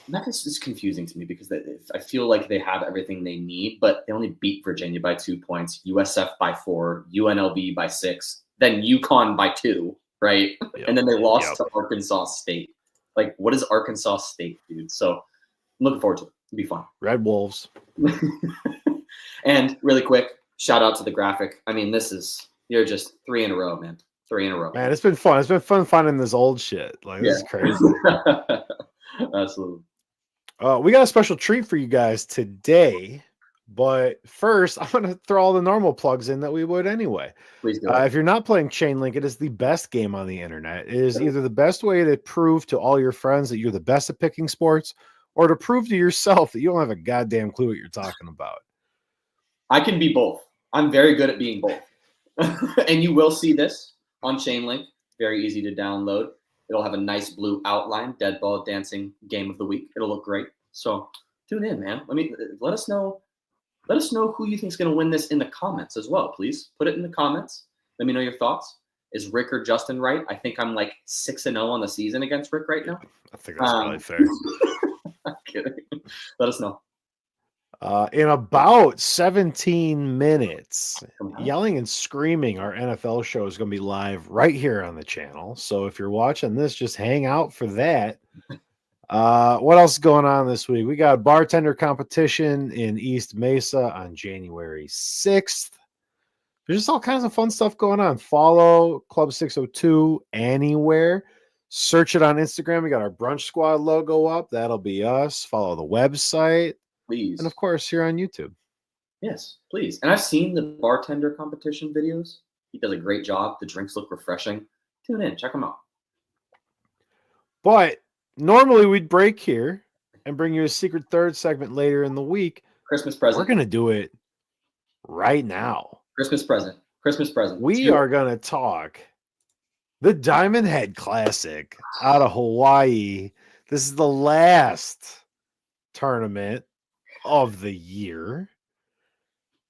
Memphis is confusing to me because I feel like they have everything they need, but they only beat Virginia by 2 points, USF by 4, UNLV by 6, then UConn by 2. Right. Yep. And then they lost to Arkansas State. Like, what is Arkansas State, dude? So I'm looking forward to it. It'll be fun. Red Wolves. And really quick, shout out to the graphic. I mean, you're just 3 in a row, man. 3 in a row. Man, it's been fun. It's been fun finding this old shit. Like, this is crazy. Absolutely. We got a special treat for you guys today. But first, I'm going to throw all the normal plugs in that we would anyway. Please do. If you're not playing Chainlink, it is the best game on the internet. It is either the best way to prove to all your friends that you're the best at picking sports or to prove to yourself that you don't have a goddamn clue what you're talking about. I can be both. I'm very good at being both. And you will see this on Chainlink. Very easy to download. It'll have a nice blue outline, dead ball dancing game of the week. It'll look great. So tune in, man. Let us know. Let us know who you think is going to win this in the comments as well, please. Put it in the comments. Let me know your thoughts. Is Rick or Justin right? I think I'm like 6-0 on the season against Rick right now. I think that's probably fair. I'm kidding. Let us know. In about 17 minutes, Yelling and Screaming, our NFL show, is going to be live right here on the channel. So if you're watching this, just hang out for that. What else is going on this week? We got a bartender competition in East Mesa on January 6th. There's just all kinds of fun stuff going on. Follow Club 602 anywhere. Search it on Instagram. We got our Brunch Squad logo up. That'll be us. Follow the website. Please. And of course, here on YouTube. Yes, please. And I've seen the bartender competition videos. He does a great job. The drinks look refreshing. Tune in. Check them out. But normally we'd break here and bring you a secret third segment later in the week. Christmas present. We're going to do it right now. Christmas present. Christmas present. We are going to talk the Diamond Head Classic out of Hawaii. This is the last tournament of the year,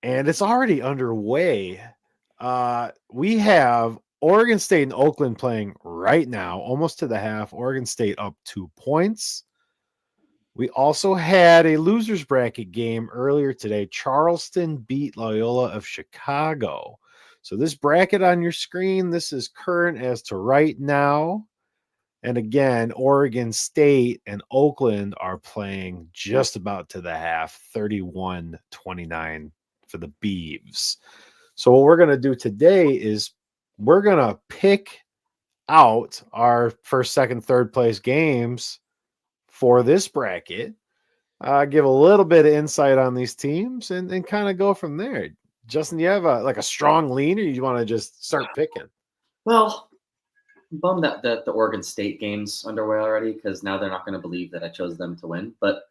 and it's already underway. We have Oregon State and Oakland playing right now, almost to the half. Oregon State up 2 points. We also had a loser's bracket game earlier today. Charleston beat Loyola of Chicago. So this bracket on your screen, this is current as to right now. And again, Oregon State and Oakland are playing just about to the half, 31-29 for the Beavs. So what we're going to do today is we're going to pick out our first, second, third place games for this bracket, give a little bit of insight on these teams, and kind of go from there. Justin, you have a strong lean, or you want to just start picking? Well, I'm bummed that the Oregon State game's underway already, because now they're not going to believe that I chose them to win. But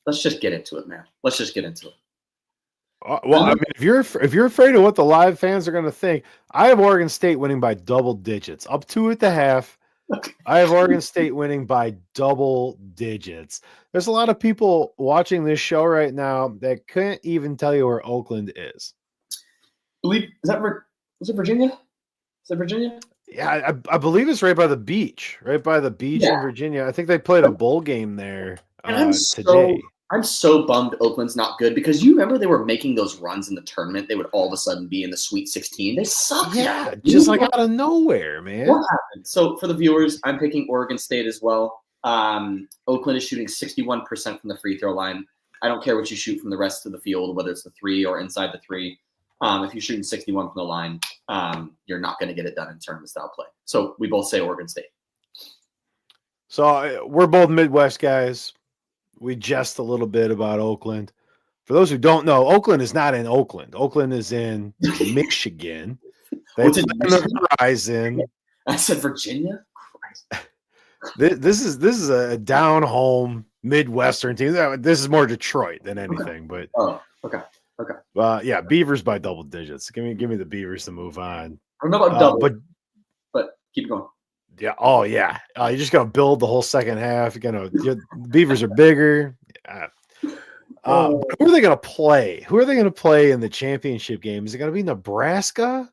let's just get into it, man. Let's just get into it. Well, I mean, if you're afraid of what the live fans are going to think, I have Oregon State winning by double digits, up 2 at the half. Okay. I have Oregon State winning by double digits. There's a lot of people watching this show right now that can't even tell you where Oakland is. Was it Virginia? Is it Virginia? Yeah, I believe it's right by the beach in Virginia. I think they played a bowl game there today. I'm so bummed Oakland's not good because you remember they were making those runs in the tournament. They would all of a sudden be in the Sweet 16. They suck. Yeah, just like out of nowhere, man. What happened? So for the viewers, I'm picking Oregon State as well. Oakland is shooting 61% from the free throw line. I don't care what you shoot from the rest of the field, whether it's the three or inside the three. If you're shooting 61 from the line, you're not going to get it done in tournament style play. So we both say Oregon State. So we're both Midwest guys. We jest a little bit about Oakland. For those who don't know, Oakland is not in Oakland. Oakland is in Michigan. They play on the horizon. I said Virginia. Christ. This is a down home Midwestern team. This is more Detroit than anything. Okay. But okay. Yeah, Beavers by double digits. Give me the Beavers to move on. I don't know about double, but keep going. Yeah. Oh yeah. You're just gonna build the whole second half. The Beavers are bigger. Yeah. Who are they gonna play? Who are they gonna play in the championship game? Is it gonna be Nebraska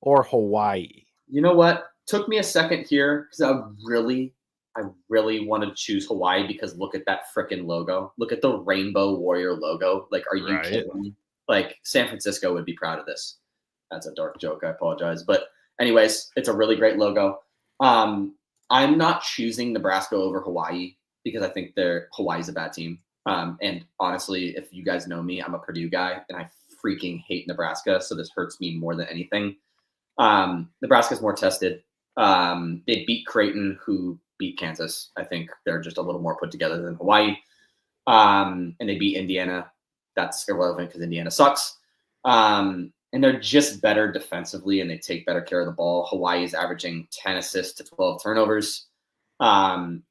or Hawaii? You know what? Took me a second here because I really wanted to choose Hawaii because look at that freaking logo. Look at the Rainbow Warrior logo. Like, are you kidding me? Like, San Francisco would be proud of this. That's a dark joke. I apologize. But anyways, it's a really great logo. I'm not choosing Nebraska over Hawaii because I think Hawaii's a bad team. And honestly, if you guys know me, I'm a Purdue guy and I freaking hate Nebraska. So this hurts me more than anything. Nebraska's more tested. They beat Creighton, who beat Kansas. I think they're just a little more put together than Hawaii. And they beat Indiana. That's irrelevant because Indiana sucks. And they're just better defensively and they take better care of the ball. Hawaii is averaging 10 assists to 12 turnovers. Hawaii's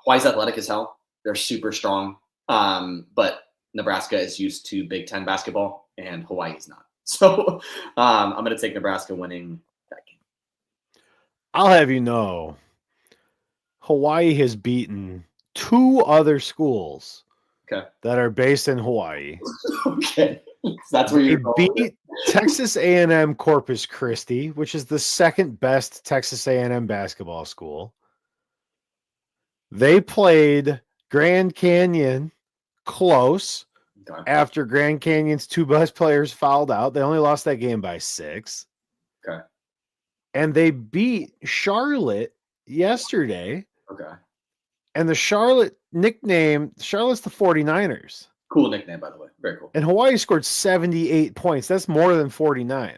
athletic as hell. They're super strong. But Nebraska is used to Big Ten basketball and Hawaii is not. So I'm going to take Nebraska winning that game. I'll have you know, Hawaii has beaten 2 other schools that are based in Hawaii. Okay. So that's where you're going. Beat Texas A&M Corpus Christi, which is the second best Texas A&M basketball school. They played Grand Canyon close after Grand Canyon's 2 best players fouled out. They only lost that game by 6. Okay. And they beat Charlotte yesterday. Okay. And the Charlotte's the 49ers. Cool nickname, by the way. Very cool. And Hawaii scored 78 points. That's more than 49.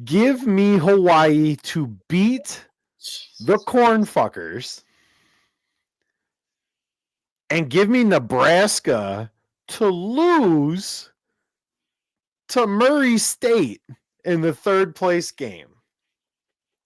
Give me Hawaii to beat the Cornfuckers and give me Nebraska to lose to Murray State in the 3rd place game.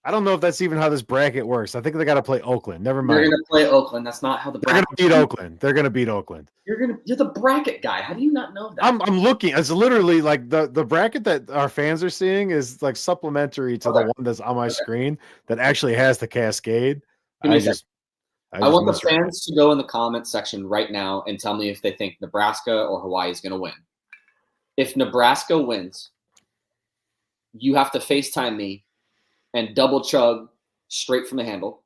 I don't know if that's even how this bracket works. I think they got to play Oakland. Never mind. They're going to play Oakland. That's not how the bracket. They're going to beat Oakland. They're going to beat Oakland. You're the bracket guy. How do you not know that? I'm looking. It's literally like the bracket that our fans are seeing is like supplementary to the one that's on my screen that actually has the cascade. I want the fans to go in the comment section right now and tell me if they think Nebraska or Hawaii is going to win. If Nebraska wins, you have to FaceTime me and double chug straight from the handle.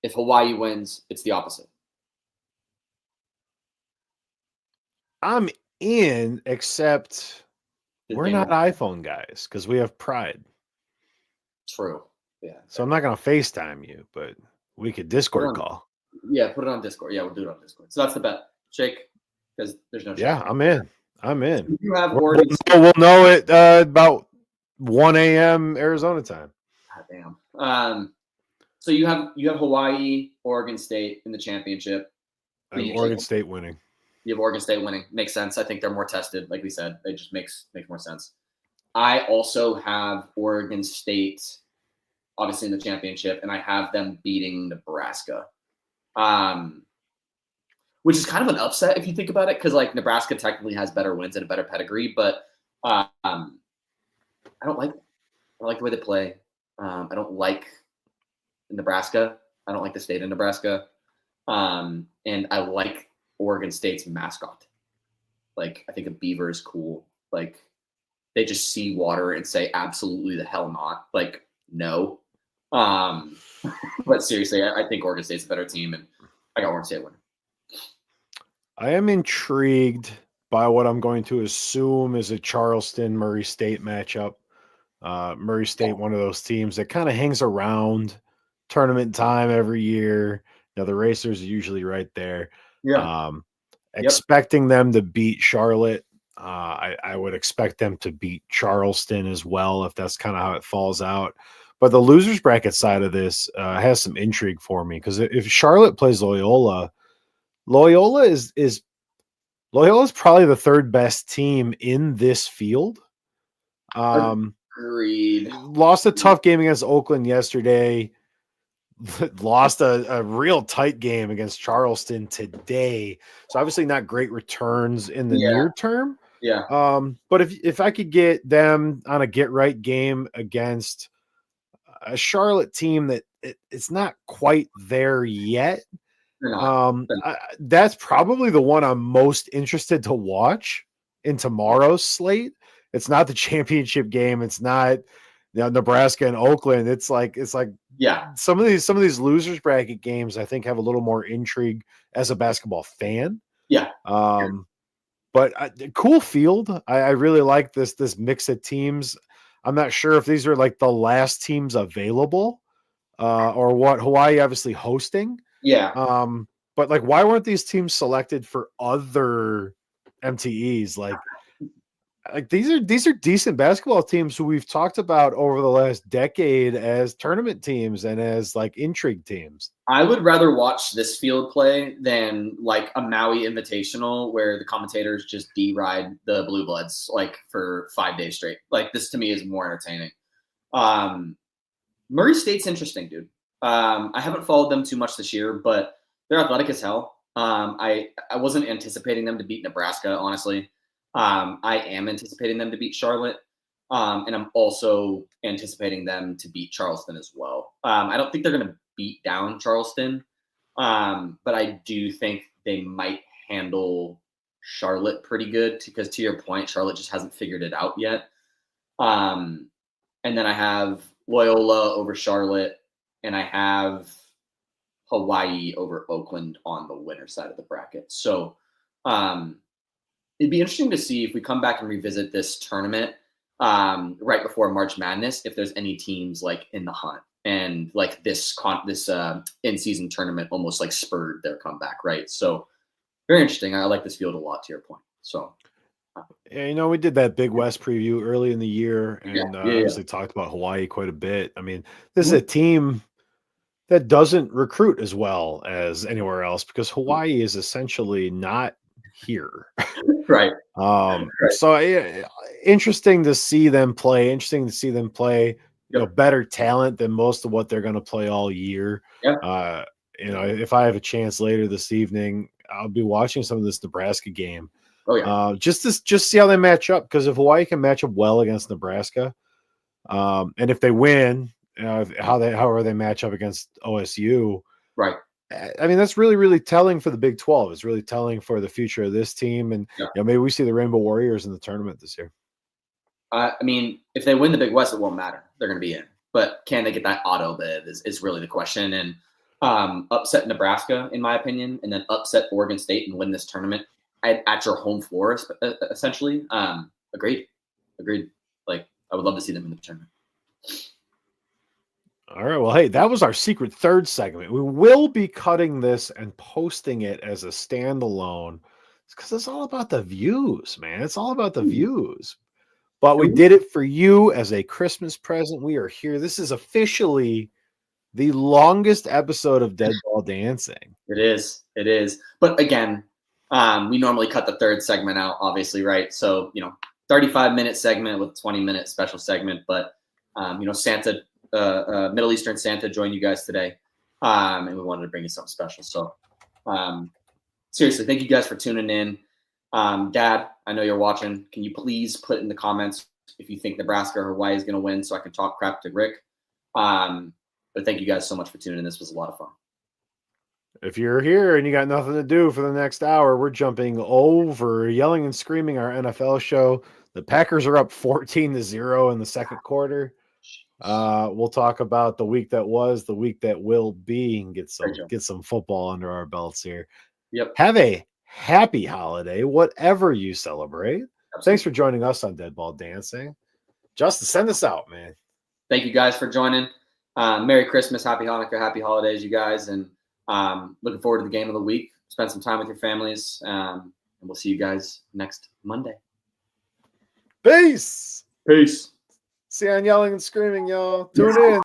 If Hawaii wins, it's the opposite. I'm in, except we're not iPhone guys because we have Pride. True. Yeah. So I'm not going to FaceTime you, but we could Discord call. Yeah, put it on Discord. Yeah, we'll do it on Discord. So that's the bet. Shake, because there's no shake. Yeah, I'm in. You have we'll know it about 1 a.m. Arizona time. God damn. So you have Hawaii, Oregon State in the championship. Oregon State winning. You have Oregon State winning. Makes sense. I think they're more tested, like we said. It just makes more sense. I also have Oregon State, obviously in the championship, and I have them beating Nebraska, which is kind of an upset if you think about it, because like Nebraska technically has better wins and a better pedigree, but I don't like the way they play. I don't like Nebraska. I don't like the state of Nebraska. And I like Oregon State's mascot. Like, I think a beaver is cool. Like, they just see water and say, absolutely the hell not. Like, no. But seriously, I think Oregon State's a better team, and I got Oregon State winning. I am intrigued by what I'm going to assume is a Charleston Murray State matchup. Murray State, one of those teams that kind of hangs around tournament time every year. The Racers are usually right there. Yeah. Um, Yep. expecting them to beat Charlotte. I would expect them to beat Charleston as well, if that's kind of how it falls out. But the losers bracket side of this has some intrigue for me, because if Charlotte plays Loyola, Loyola is Loyola's probably the third best team in this field. Agreed. Lost a tough game against Oakland yesterday. Lost a real tight game against Charleston today. So obviously not great returns in the near term. Yeah. But if I could get them on a get right game against a Charlotte team that it's not quite there yet, that's probably the one I'm most interested to watch in tomorrow's slate. It's not the championship game. It's not Nebraska and Oakland. It's like some of these losers bracket games I think have a little more intrigue as a basketball fan. Yeah. But cool field. I really like this mix of teams. I'm not sure if these are like the last teams available or what. Hawaii obviously hosting. Yeah. But like, why weren't these teams selected for other MTEs? Like these are decent basketball teams who we've talked about over the last decade as tournament teams and as like intrigue teams. I would rather watch this field play than like a Maui Invitational where the commentators just deride the Blue Bloods like for 5 days straight. Like this to me is more entertaining. Murray State's interesting, dude. I haven't followed them too much this year, but they're athletic as hell. I wasn't anticipating them to beat Nebraska, honestly. I am anticipating them to beat Charlotte. And I'm also anticipating them to beat Charleston as well. I don't think they're going to beat down Charleston, but I do think they might handle Charlotte pretty good because, to your point, Charlotte just hasn't figured it out yet. And then I have Loyola over Charlotte, and I have Hawaii over Oakland on the winner side of the bracket. So it'd be interesting to see if we come back and revisit this tournament right before March Madness, if there's any teams like in the hunt and like this in-season tournament almost like spurred their comeback, right? So very interesting. I like this field a lot, to your point. So yeah, we did that Big West preview early in the year, and obviously talked about Hawaii quite a bit. I mean, this is a team that doesn't recruit as well as anywhere else because Hawaii is essentially not here. Right. So interesting to see them play. Interesting to see them play. Better talent than most of what they're going to play all year. Yeah. If I have a chance later this evening, I'll be watching some of this Nebraska game. Oh yeah. Just see how they match up, because if Hawaii can match up well against Nebraska, and if they win, however they match up against OSU, right? I mean, that's really, really telling for the Big 12. It's really telling for the future of this team, and maybe we see the Rainbow Warriors in the tournament this year. I mean, if they win the Big West, it won't matter. They're going to be in. But can they get that auto bid is really the question. And upset Nebraska, in my opinion, and then upset Oregon State and win this tournament at your home floor, essentially. Agreed. Like, I would love to see them in the tournament. All right. Well, hey, that was our secret third segment. We will be cutting this and posting it as a standalone because it's all about the views, man. It's all about the views. But we did it for you as a Christmas present. We are here. This is officially the longest episode of Dead Ball Dancing. It is. But again, we normally cut the third segment out, obviously, right? So, 35-minute segment with 20-minute special segment. But, Santa, Middle Eastern Santa joined you guys today. And we wanted to bring you something special. So, seriously, thank you guys for tuning in. Dad, I know you're watching. Can you please put in the comments if you think Nebraska or Hawaii is going to win so I can talk crap to Rick? But thank you guys so much for tuning in. This was a lot of fun. If you're here and you got nothing to do for the next hour, we're jumping over, yelling and screaming our NFL show. The Packers are up 14-0 in the second quarter. We'll talk about the week that was, the week that will be, and get some football under our belts here. Yep. Have a happy holiday, whatever you celebrate. Thanks for joining us on Dead Ball Dancing. Justin, send us out, man. Thank you guys for joining. Merry Christmas, Happy Hanukkah, Happy Holidays, you guys. And looking forward to the game of the week. Spend some time with your families. And we'll see you guys next Monday. Peace. Peace. See you on Yelling and Screaming, y'all. Tune in.